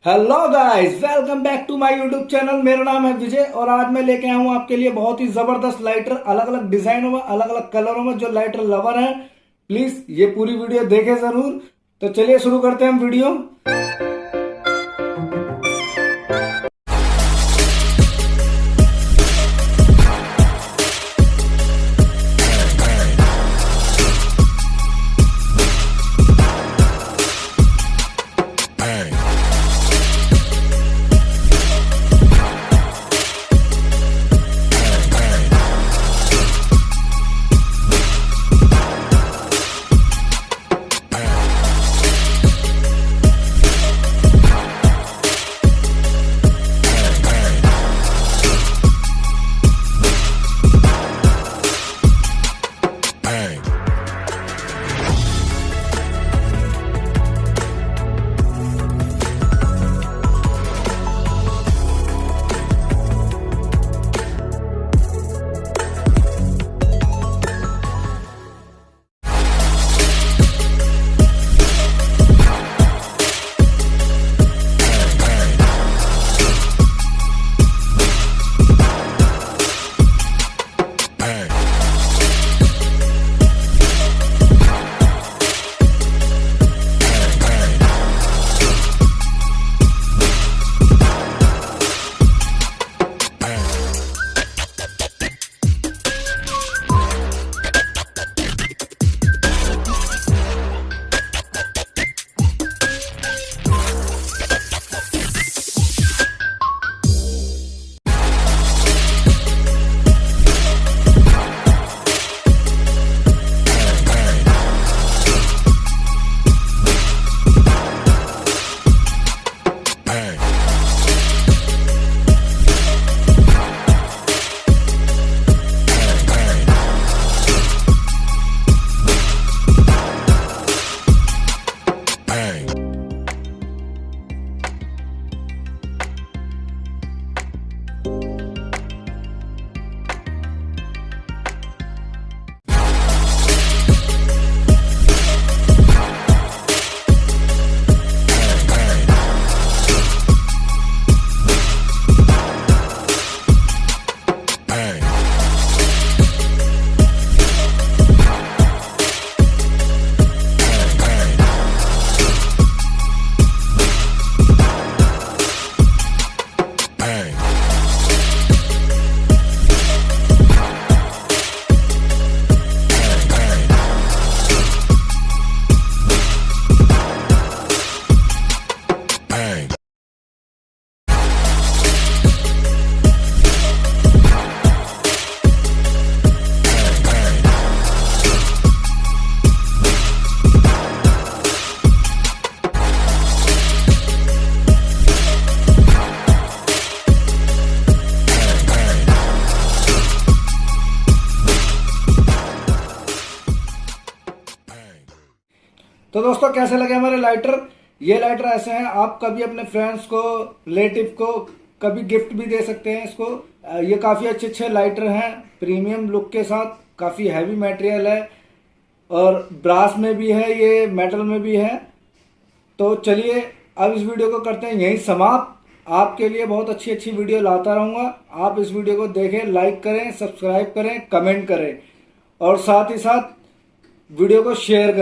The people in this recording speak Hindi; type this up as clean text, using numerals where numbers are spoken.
Hello guys, welcome back to my YouTube channel. मेरा नाम है विजय और आज मैं लेके आया हूँ आपके लिए बहुत ही जबरदस्त लाइटर, अलग अलग डिजाइनों में, अलग अलग कलरों में। जो लाइटर लवर हैं प्लीज ये पूरी वीडियो देखें जरूर। तो चलिए शुरू करते हैं हम वीडियो। तो दोस्तों कैसे लगे हमारे लाइटर? ये लाइटर ऐसे हैं, आप कभी अपने फ्रेंड्स को, रिलेटिव को कभी गिफ्ट भी दे सकते हैं इसको। ये काफ़ी अच्छे अच्छे लाइटर हैं, प्रीमियम लुक के साथ, काफ़ी हैवी मटेरियल है और ब्रास में भी है, ये मेटल में भी है। तो चलिए अब इस वीडियो को करते हैं यहीं समाप्त। आपके लिए बहुत अच्छी अच्छी वीडियो लाता रहूँगा। आप इस वीडियो को देखें, लाइक करें, सब्सक्राइब करें, कमेंट करें और साथ ही साथ वीडियो को शेयर करें।